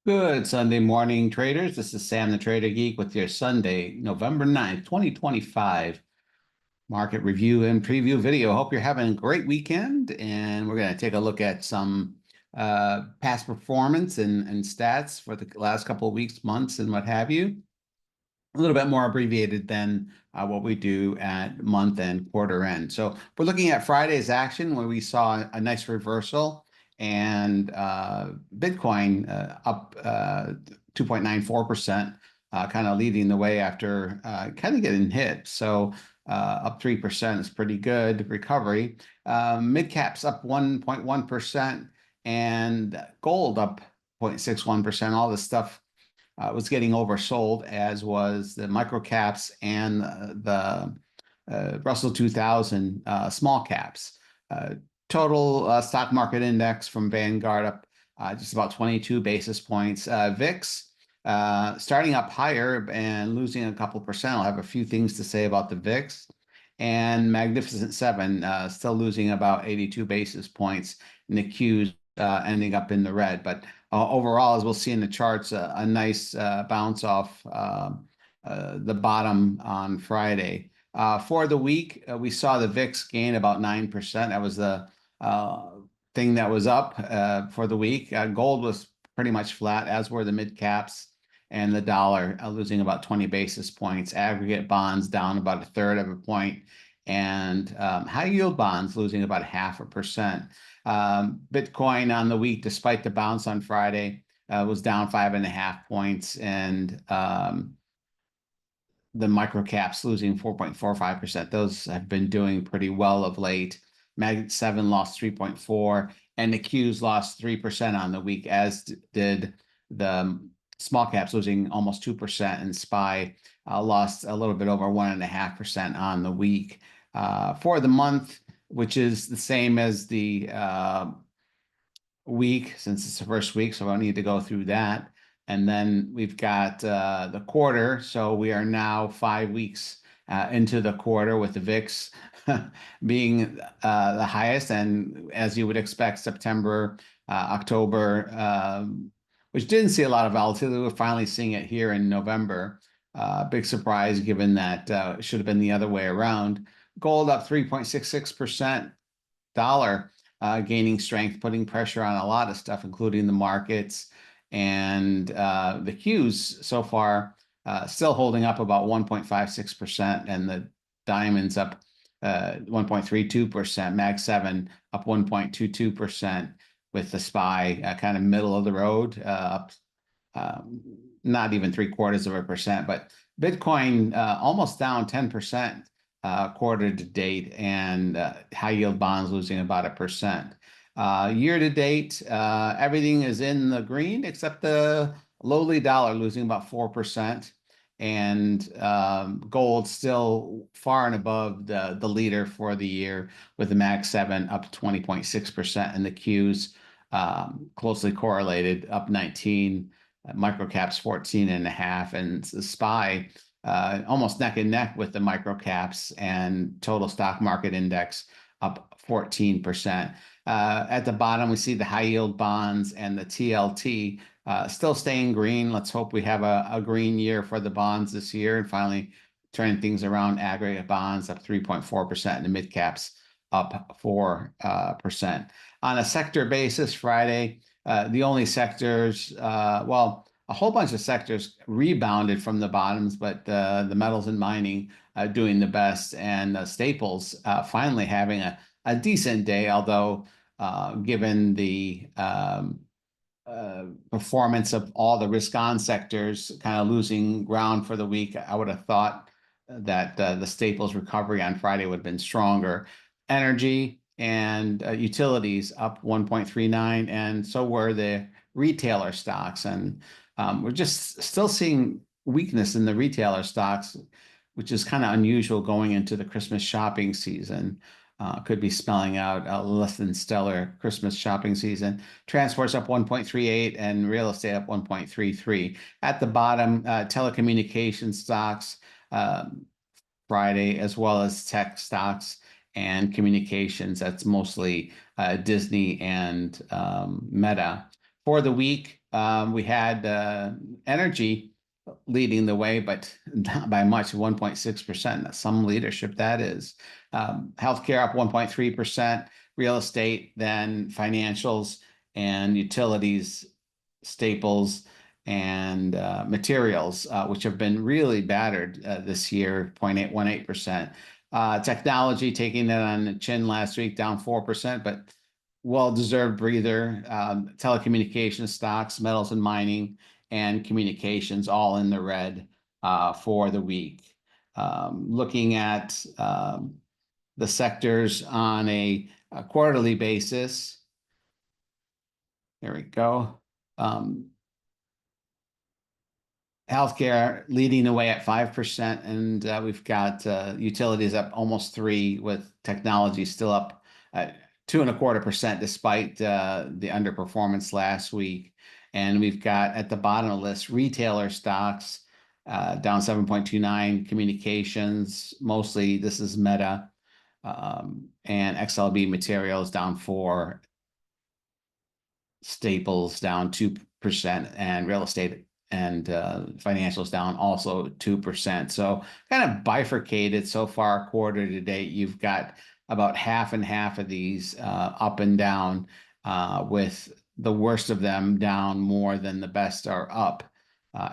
Good Sunday morning, traders. This is Sam the Trader Geek with your Sunday, November 9th, 2025 market review and preview video. Hope you're having a great weekend, and we're going to take a look at some past performance and stats for the last couple of weeks, months, and what have you. A little bit more abbreviated than what we do at month and quarter end. So we're looking at Friday's action where we saw a nice reversal and Bitcoin up 2.94%, kind of leading the way after kind of getting hit. So up 3% is pretty good recovery. Mid caps up 1.1% and gold up 0.61%. All this stuff was getting oversold, as was the micro caps and the Russell 2000 small caps. Total stock market index from Vanguard up just about 22 basis points. VIX starting up higher and losing a couple percent. I'll have a few things to say about the VIX. And Magnificent Seven still losing about 82 basis points, and the Qs ending up in the red. But overall, as we'll see in the charts, a nice bounce off the bottom on Friday. For the week, we saw the VIX gain about 9%. That was the thing that was up for the week. Gold was pretty much flat, as were the mid caps, and the dollar losing about 20 basis points. Aggregate bonds down about a third of a point, and high yield bonds losing about 0.5%. Bitcoin on the week, despite the bounce on Friday, was down 5.5 points, and the micro caps losing 4.45%. Those have been doing pretty well of late. Mag 7 lost 3.4, and the Qs lost 3% on the week, as did the small caps, losing almost 2%, and SPY lost a little bit over 1.5% on the week. For the month, which is the same as the week, since it's the first week, so I don't need to go through that. And then we've got the quarter, so we are now 5 weeks into the quarter, with the VIX being the highest, and as you would expect, September, October, which didn't see a lot of volatility. We're finally seeing it here in November. Big surprise, given that it should have been the other way around. Gold up 3.66%. Dollar gaining strength, putting pressure on a lot of stuff, including the markets. And the Qs so far still holding up about 1.56%, and the diamonds up 1.32%. Mag 7 up 1.22%, with the SPY kind of middle of the road, up not even 0.75%. But Bitcoin almost down 10% quarter to date, and high yield bonds losing about 1%. Year to date, everything is in the green except the lowly dollar losing about 4%, and gold still far and above the leader for the year, with the Mag 7 up 20.6%, and the Qs closely correlated, up 19, microcaps 14.5, and the SPY almost neck and neck with the microcaps, and total stock market index up 14%. At the bottom, we see the high yield bonds and the TLT still staying green. Let's hope we have a green year for the bonds this year, and finally turning things around. Aggregate bonds up 3.4%, and the mid caps up 4%. On a sector basis, Friday, the only sectors, well, a whole bunch of sectors rebounded from the bottoms, but the metals and mining doing the best, and staples finally having a decent day, although given the performance of all the risk-on sectors kind of losing ground for the week, I would have thought that the staples recovery on Friday would have been stronger. Energy and utilities up 1.39, and so were the retailer stocks. And we're just still seeing weakness in the retailer stocks, which is kind of unusual going into the Christmas shopping season. Could be spelling out a less than stellar Christmas shopping season. Transport's up 1.38, and real estate up 1.33. At the bottom, telecommunication stocks Friday, as well as tech stocks and communications. That's mostly Disney and Meta. For the week, we had energy leading the way, but not by much, 1.6%. That's some leadership, that is. Healthcare up 1.3%, real estate, then financials and utilities, staples, and materials, which have been really battered this year, 0.818%. Technology taking it on the chin last week, down 4%, but well-deserved breather. Telecommunications stocks, metals and mining, and communications all in the red for the week. Looking at the sectors on a quarterly basis. There we go. Healthcare leading the way at 5%, and we've got utilities up almost 3%, with technology still up 2.25% despite the underperformance last week. And we've got at the bottom of the list retailer stocks down 7.29, communications, mostly this is Meta, and XLB materials down 4%, staples down 2%, and real estate and financials down also 2%. So kind of bifurcated so far quarter to date. You've got about half and half of these up and down, with the worst of them down more than the best are up,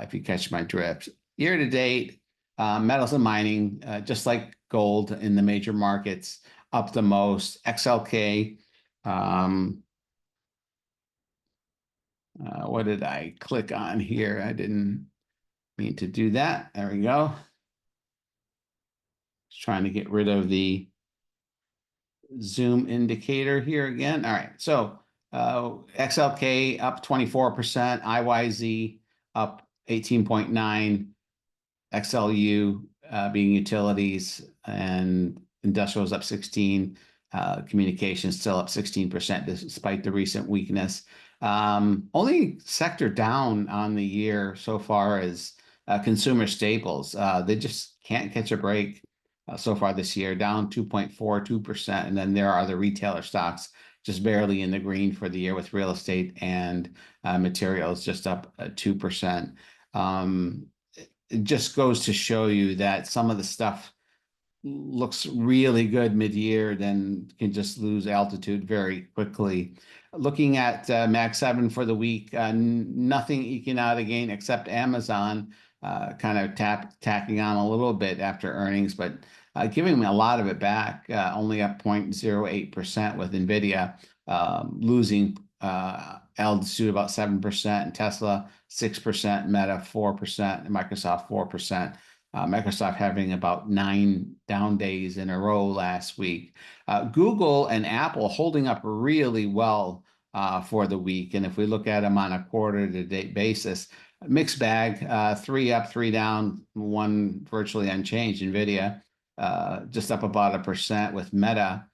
if you catch my drift. Year to date, metals and mining, just like gold in the major markets, up the most. XLK, what did I click on here? I didn't mean to do that. There we go. Just trying to get rid of the zoom indicator here again. All right, so XLK up 24%, IYZ up 18.9%, XLU being utilities and industrials up 16%, communications still up 16% despite the recent weakness. Only sector down on the year so far is consumer staples. They just can't catch a break so far this year, down 2.42%. And then there are the retailer stocks just barely in the green for the year, with real estate and materials just up 2%. It just goes to show you that some of the stuff looks really good mid-year, then can just lose altitude very quickly. Looking at Mag 7 for the week, nothing eking out a gain except Amazon, kind of tacking on a little bit after earnings, but giving a lot of it back, only up 0.08%, with NVIDIA losing altitude about 7%, and Tesla 6%, Meta 4%, and Microsoft 4%. Microsoft having about 9 down days in a row last week. Google and Apple holding up really well for the week. And if we look at them on a quarter-to-date basis, mixed bag, 3 up, 3 down, 1 virtually unchanged. NVIDIA just up about 1%, with Meta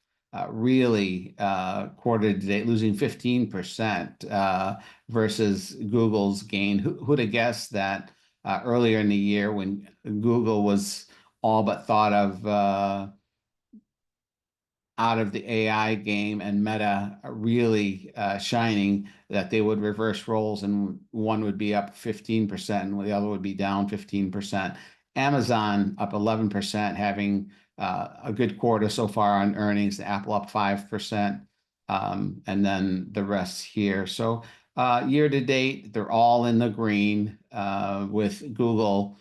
really quarter-to-date losing 15% versus Google's gain. Who'd have guessed that earlier in the year, when Google was all but thought of out of the AI game and Meta really shining, that they would reverse roles and one would be up 15% and the other would be down 15%. Amazon up 11%, having a good quarter so far on earnings. Apple up 5%, and then the rest here. So year to date, they're all in the green, with Google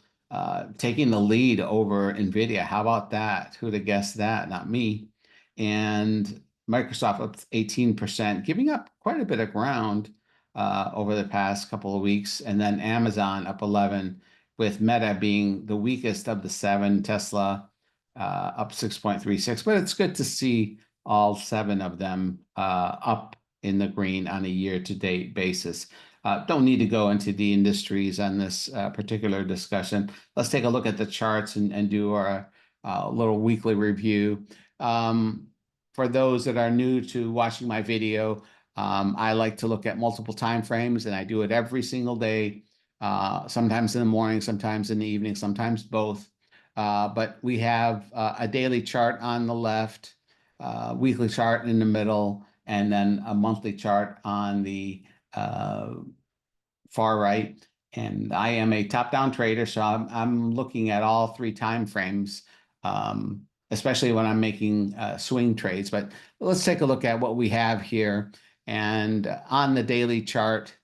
taking the lead over NVIDIA. How about that? Who'd have guessed that? Not me. And Microsoft up 18%, giving up quite a bit of ground over the past couple of weeks. And then Amazon up 11%, with Meta being the weakest of the 7, Tesla up 6.36%. But it's good to see all 7 of them up in the green on a year-to-date basis. Don't need to go into the industries on this particular discussion. Let's take a look at the charts and do our little weekly review. For those that are new to watching my video, I like to look at multiple time frames, and I do it every single day, sometimes in the morning, sometimes in the evening, sometimes both. But we have a daily chart on the left, weekly chart in the middle, and then a monthly chart on the far right. And I am a top-down trader, so I'm looking at all three time frames, especially when I'm making swing trades. But let's take a look at what we have here. And on the daily chart,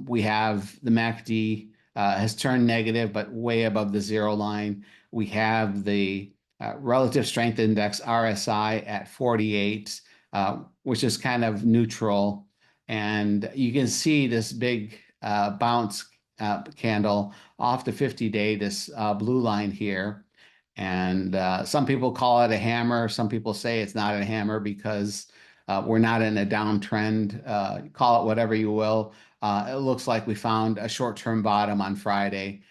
we have the MACD has turned negative, but way above the zero line. We have the relative strength index RSI at 48, which is kind of neutral. And you can see this big bounce candle off the 50-day, this blue line here. And some people call it a hammer. Some people say it's not a hammer because we're not in a downtrend. Call it whatever you will. It looks like we found a short-term bottom on Friday,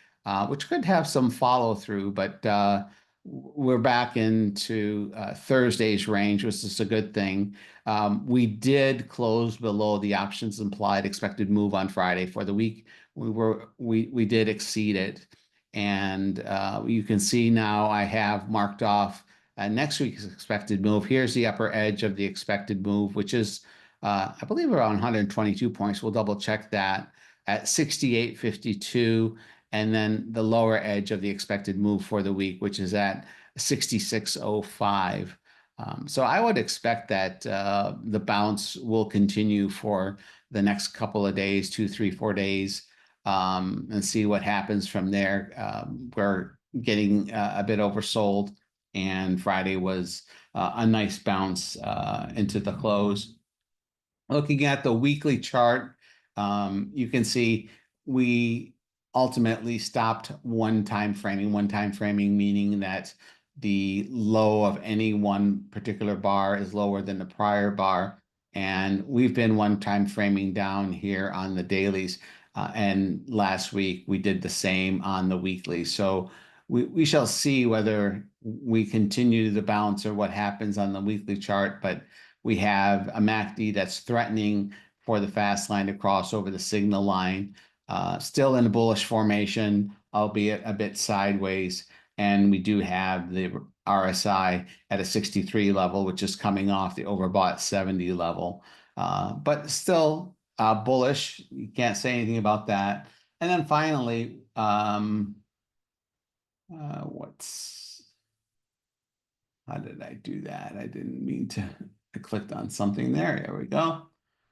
which could have some follow through, but we're back into Thursday's range, which is a good thing. We did close below the options implied expected move on Friday for the week. We did exceed it, and you can see now I have marked off next week's expected move. Here's the upper edge of the expected move, which is I believe around 122 points. We'll double check that at 68.52. And then the lower edge of the expected move for the week, which is at 66.05. So I would expect that the bounce will continue for the next couple of days, 2, 3, 4 days, and see what happens from there. We're getting a bit oversold, and Friday was a nice bounce into the close. Looking at the weekly chart, you can see we ultimately stopped one time framing meaning that the low of any one particular bar is lower than the prior bar. And we've been one time framing down here on the dailies. And last week we did the same on the weekly. So we shall see whether we continue the bounce or what happens on the weekly chart. But we have a MACD that's threatening for the fast line to cross over the signal line, still in a bullish formation, albeit a bit sideways. And we do have the RSI at a 63 level, which is coming off the overbought 70 level, but still bullish. You can't say anything about that. And then finally, how did I do that? I didn't mean to. I clicked on something there. There we go. All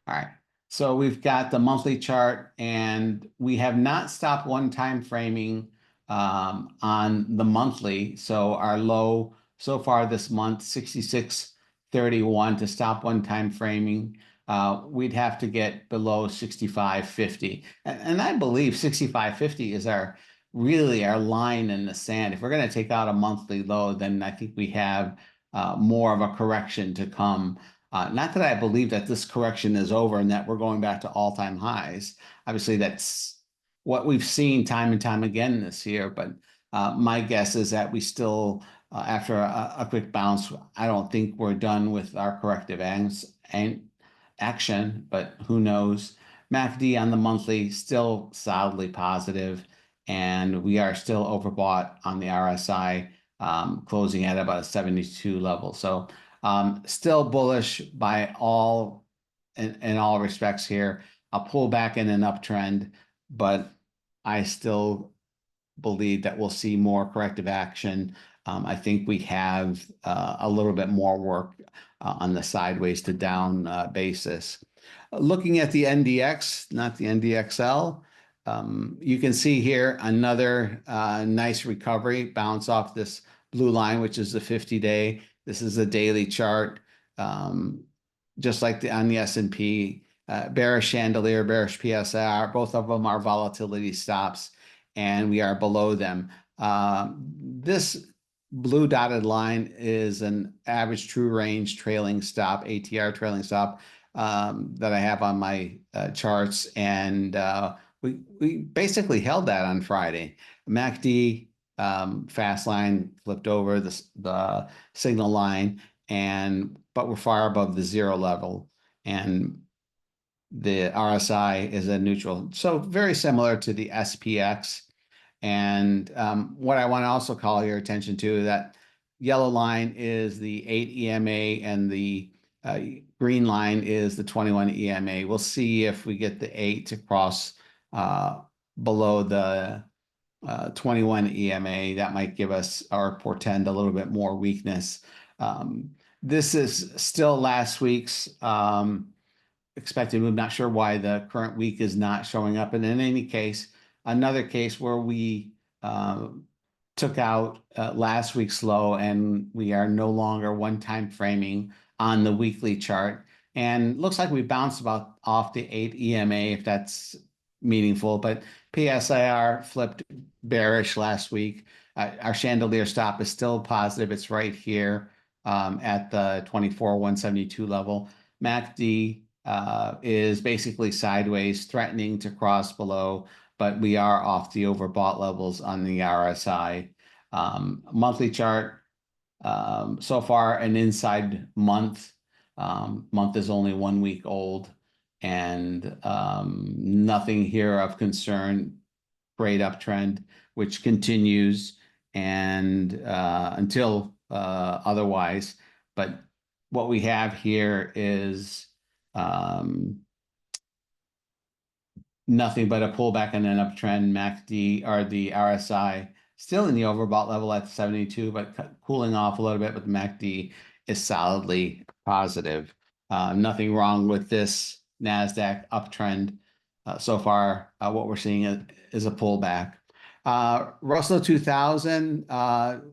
right. So we've got the monthly chart, and we have not stopped one time framing on the monthly. So our low so far this month, 66.31 to stop one time framing. We'd have to get below 65.50. And I believe 65.50 is really our line in the sand. If we're going to take out a monthly low, then I think we have more of a correction to come. Not that I believe that this correction is over and that we're going back to all-time highs. Obviously, that's what we've seen time and time again this year. But my guess is that we still, after a quick bounce, I don't think we're done with our corrective action, but who knows? MACD on the monthly still solidly positive, and we are still overbought on the RSI, closing at about a 72 level. So still bullish by all in all respects here. I'll pull back in an uptrend, but I still believe that we'll see more corrective action. I think we have a little bit more work on the sideways to down basis. Looking at the NDX, not the NDXL, you can see here another nice recovery, bounce off this blue line, which is the 50-day. This is a daily chart, just like on the S&P. Bearish chandelier, bearish PSR, both of them are volatility stops, and we are below them. This blue dotted line is an average true range trailing stop, ATR trailing stop, that I have on my charts, and we basically held that on Friday. MACD fast line flipped over the signal line, but we're far above the zero level, and the RSI is a neutral. So very similar to the SPX. And what I want to also call your attention to, that yellow line is the 8 EMA, and the green line is the 21 EMA. We'll see if we get the 8 to cross uh, below the 21 EMA. That might give us or portend a little bit more weakness. This is still last week's expected move. Not sure why the current week is not showing up. And in any case, another case where we took out last week's low and we are no longer one-time framing on the weekly chart. And looks like we bounced about off the 8 EMA, if that's meaningful. But PSIR flipped bearish last week. Our chandelier stop is still positive. It's right here at the 24,172 level. MACD is basically sideways, threatening to cross below, but we are off the overbought levels on the RSI. Monthly chart, so far an inside month. Month is only 1 week old, and nothing here of concern. Great uptrend, which continues and until otherwise. But what we have here is nothing but a pullback and an uptrend. MACD or the RSI still in the overbought level at 72, but cooling off a little bit, but the MACD is solidly positive. Nothing wrong with this NASDAQ uptrend. So far, what we're seeing is a pullback. Russell 2000,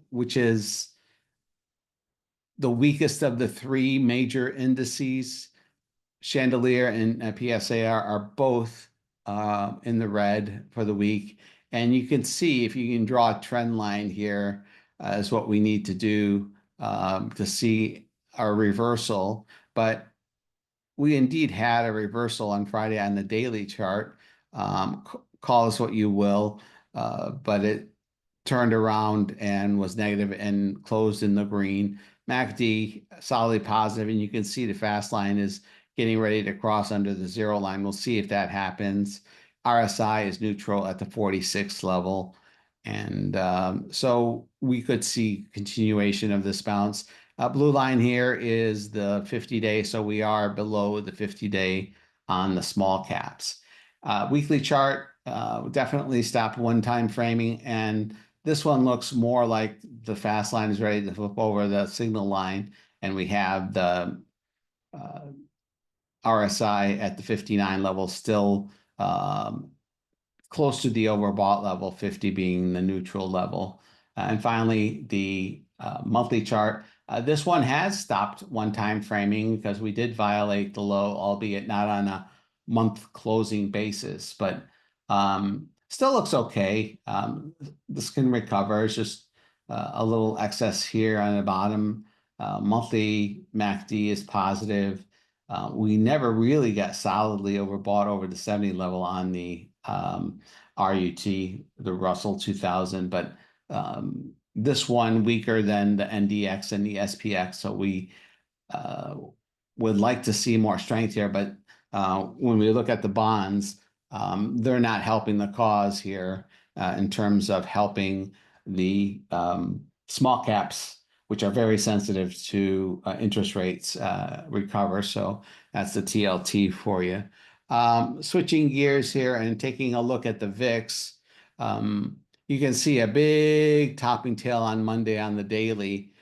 which is the weakest of the three major indices, Chandelier and PSAR are both in the red for the week. And you can see, if you can draw a trend line here, is what we need to do to see our reversal. But we indeed had a reversal on Friday on the daily chart. Call us what you will, but it turned around and was negative and closed in the green. MACD solidly positive, and you can see the fast line is getting ready to cross under the zero line. We'll see if that happens. RSI is neutral at the 46 level. And so we could see continuation of this bounce. Blue line here is the 50-day, so we are below the 50-day on the small caps. Weekly chart, definitely stop one-time framing, and this one looks more like the fast line is ready to flip over the signal line, and we have the RSI at the 59 level still close to the overbought level, 50 being the neutral level. And finally, the monthly chart. This one has stopped one-time framing because we did violate the low, albeit not on a month closing basis, but still looks okay. This can recover. It's just a little excess here on the bottom. Monthly MACD is positive. We never really got solidly overbought over the 70 level on the RUT, the Russell 2000, but this one weaker than the NDX and the SPX. So we would like to see more strength here, but when we look at the bonds, they're not helping the cause here in terms of helping the small caps, which are very sensitive to interest rates, recover. So that's the TLT for you. Switching gears here and taking a look at the VIX, you can see a big topping tail on Monday on the daily.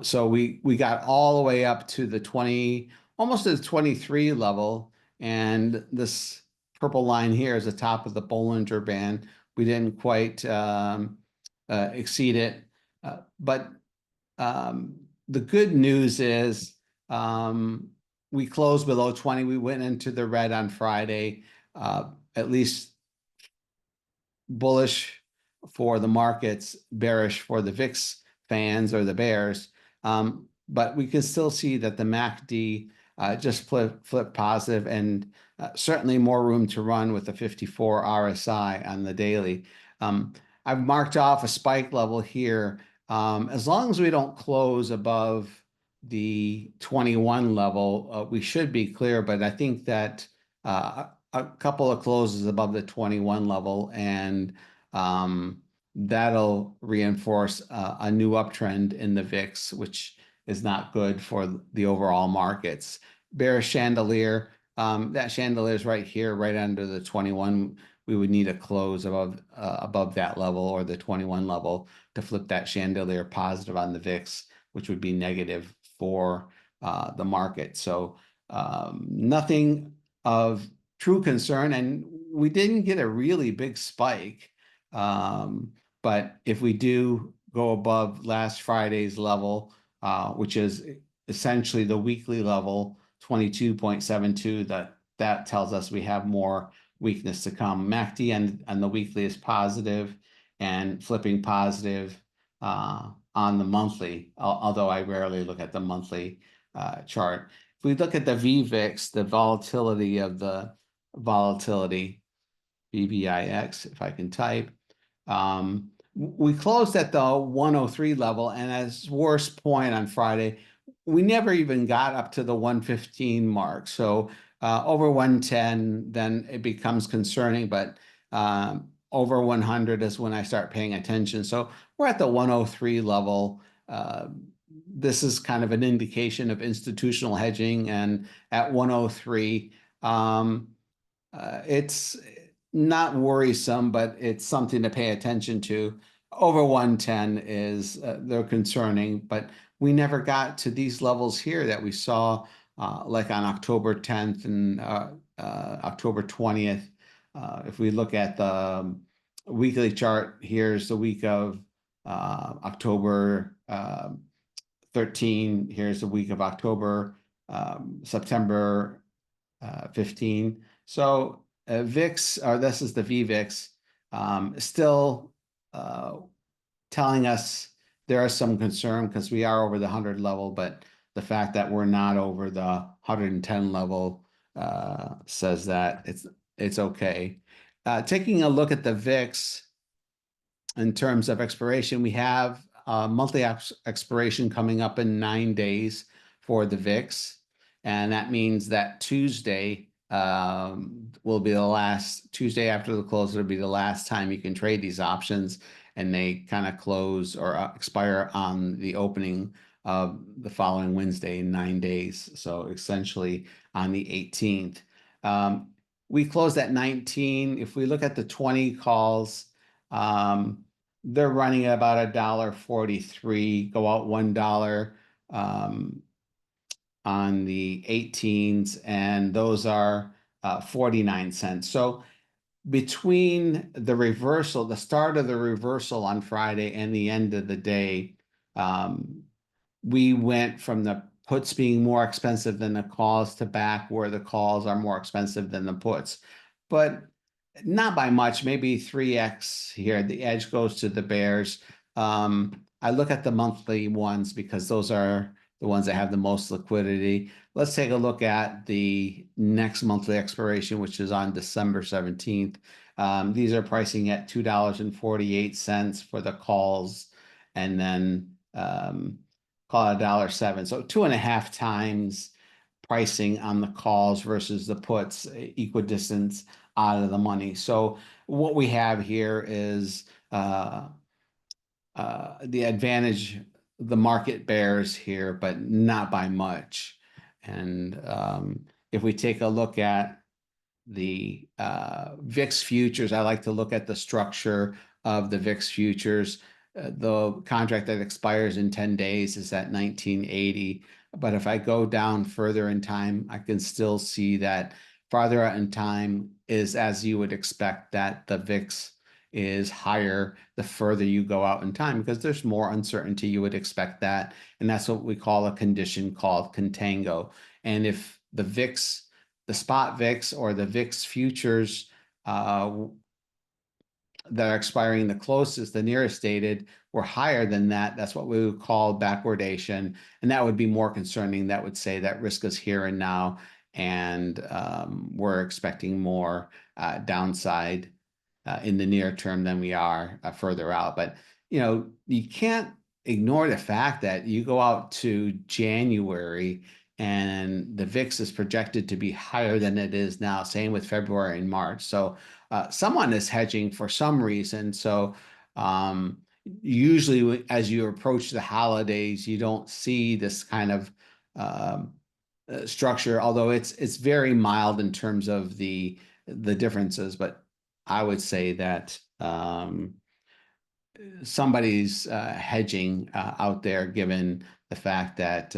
So we got all the way up to the 20, almost to the 23 level, and this purple line here is the top of the Bollinger Band. We didn't quite exceed it, but the good news is we closed below 20. We went into the red on Friday, at least bullish for the markets, bearish for the VIX fans or the bears. But we can still see that the MACD just flipped positive, and certainly more room to run with the 54 RSI on the daily. I've marked off a spike level here. As long as we don't close above the 21 level, we should be clear, but I think that a couple of closes above the 21 level, and that'll reinforce a new uptrend in the VIX, which is not good for the overall markets. Bearish chandelier, that chandelier is right here, right under the 21. we would need a close above that level or the 21 level to flip that chandelier positive on the VIX, which would be negative for the market. So nothing of true concern, and we didn't get a really big spike. But if we do go above last Friday's level, which is essentially the weekly level, 22.72, that tells us we have more weakness to come. MACD on the weekly is positive and flipping positive on the monthly, although I rarely look at the monthly chart. If we look at the VVIX, the volatility of the volatility, VVIX, if I can type, we closed at the 103 level, and as worst point on Friday, we never even got up to the 115 mark. So over 110, then it becomes concerning, but over 100 is when I start paying attention. So we're at the 103 level. This is kind of an indication of institutional hedging, and at 103, it's not worrisome, but it's something to pay attention to. Over 110 is they're concerning, but we never got to these levels here that we saw like on October 10th and October 20th. If we look at the weekly chart, here's the week of October 13. Here's the week of October, September 15. So VIX, or this is the VVIX, still telling us there is some concern because we are over the 100 level, but the fact that we're not over the 110 level says that it's okay. Taking a look at the VIX in terms of expiration, we have monthly expiration coming up in 9 days for the VIX, and that means that Tuesday will be the last Tuesday after the close. It'll be the last time you can trade these options, and they kind of close or expire on the opening of the following Wednesday in 9 days. So essentially on the 18th. We closed at 19. If we look at the 20 calls, they're running about $1.43, go out $1 on the 18s, and those are 49 cents. So between the reversal, the start of the reversal on Friday and the end of the day, we went from the puts being more expensive than the calls to back where the calls are more expensive than the puts. But not by much, maybe 3x here. The edge goes to the bears. I look at the monthly ones because those are the ones that have the most liquidity. Let's take a look at the next monthly expiration, which is on December 17th. These are pricing at $2.48 for the calls, and then call it $1.07. So 2.5 times pricing on the calls versus the puts, equidistance out of the money. So what we have here is the advantage the market bears here, but not by much. And if we take a look at the VIX futures, I like to look at the structure of the VIX futures. The contract that expires in 10 days is at 1980. But if I go down further in time, I can still see that farther out in time is as you would expect, that the VIX is higher the further you go out in time because there's more uncertainty. You would expect that. And that's what we call a condition called contango. And if the VIX, the spot VIX or the VIX futures that are expiring the closest, the nearest dated, were higher than that, that's what we would call backwardation. And that would be more concerning. That would say that risk is here and now, and we're expecting more downside in the near term than we are further out. But, you know, you can't ignore the fact that you go out to January and the VIX is projected to be higher than it is now. Same with February and March. So someone is hedging for some reason. So usually as you approach the holidays, you don't see this kind of structure, although it's very mild in terms of the differences. But I would say that somebody's hedging out there, given the fact that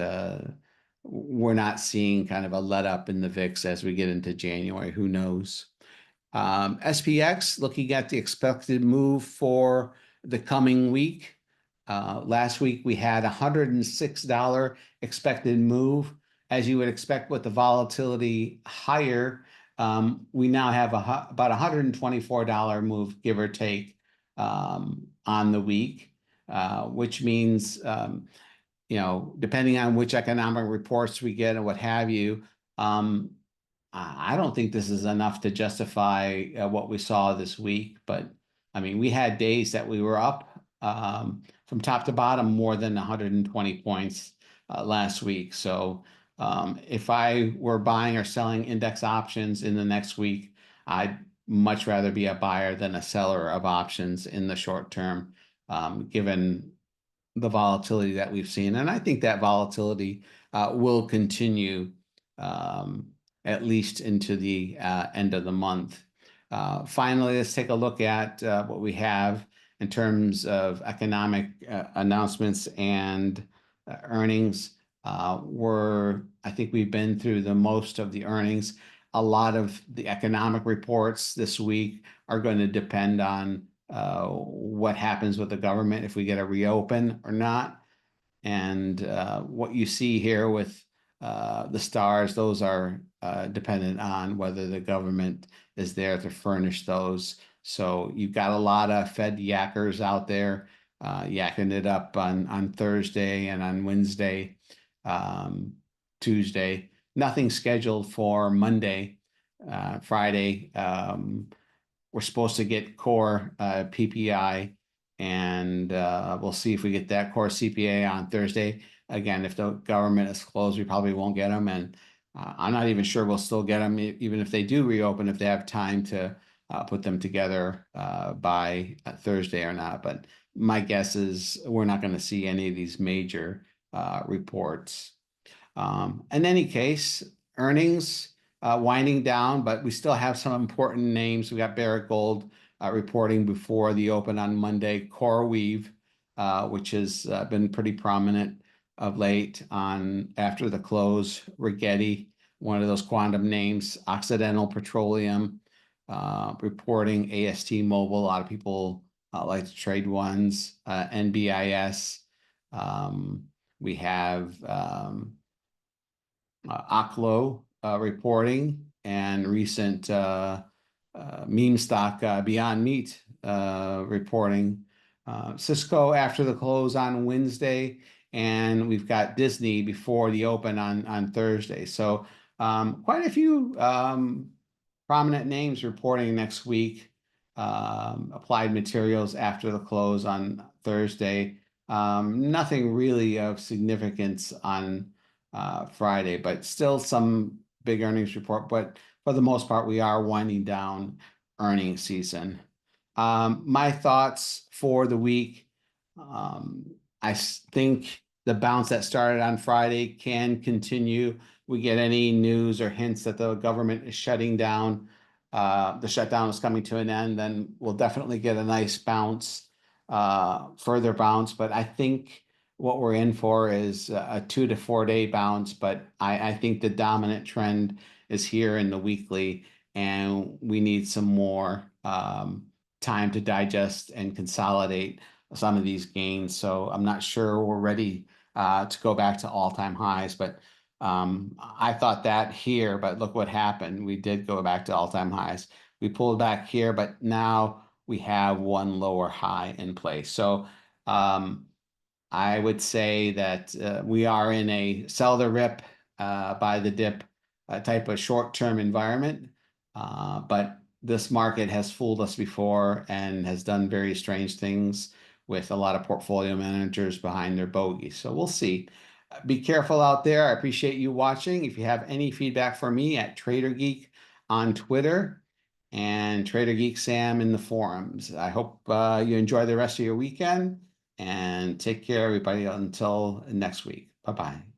we're not seeing kind of a let up in the VIX as we get into January. Who knows? SPX, looking at the expected move for the coming week. Last week we had $106 expected move. As you would expect with the volatility higher, we now have about $124 move, give or take, on the week, which means, depending on which economic reports we get and what have you, I don't think this is enough to justify what we saw this week. But I mean, we had days that we were up from top to bottom more than 120 points last week. So if I were buying or selling index options in the next week, I'd much rather be a buyer than a seller of options in the short term, given the volatility that we've seen. And I think that volatility will continue at least into the end of the month. Finally, let's take a look at what we have in terms of economic announcements and earnings. I think we've been through the most of the earnings. A lot of the economic reports this week are going to depend on what happens with the government, if we get a reopen or not. And what you see here with the stars, those are dependent on whether the government is there to furnish those. So you've got a lot of Fed yackers out there yakking it up on Thursday and on Wednesday, Tuesday. Nothing scheduled for Monday, Friday. We're supposed to get core PPI, and we'll see if we get that core CPA on Thursday. Again, if the government is closed, we probably won't get them, and I'm not even sure we'll still get them, even if they do reopen, if they have time to put them together by Thursday or not. But my guess is we're not going to see any of these major reports. In any case, earnings winding down, but we still have some important names. We got Barrick Gold reporting before the open on Monday. CoreWeave, which has been pretty prominent of late after the close. Rigetti, one of those quantum names. Occidental Petroleum reporting. AST Mobile, a lot of people like to trade ones. NBIS. We have Oklo reporting, and recent meme stock Beyond Meat reporting. Cisco after the close on Wednesday, and we've got Disney before the open on Thursday. So quite a few prominent names reporting next week. Applied Materials after the close on Thursday. Nothing really of significance on Friday, but still some big earnings report. But for the most part, we are winding down earnings season. My thoughts for the week. I think the bounce that started on Friday can continue. We get any news or hints that the government is shutting down, the shutdown is coming to an end, then we'll definitely get a nice bounce, further bounce. But I think what we're in for is a 2 to 4 day bounce. But I think the dominant trend is here in the weekly, and we need some more time to digest and consolidate some of these gains. So I'm not sure we're ready to go back to all-time highs, but I thought that here, but look what happened. We did go back to all-time highs. We pulled back here, but now we have one lower high in place. So I would say that we are in a sell the rip, buy the dip type of short-term environment. But this market has fooled us before and has done very strange things with a lot of portfolio managers behind their bogeys. So we'll see. Be careful out there. I appreciate you watching. If you have any feedback for me, at Trader Geek on Twitter and Trader Geek Sam in the forums. I hope you enjoy the rest of your weekend, and take care, everybody, until next week. Bye-bye.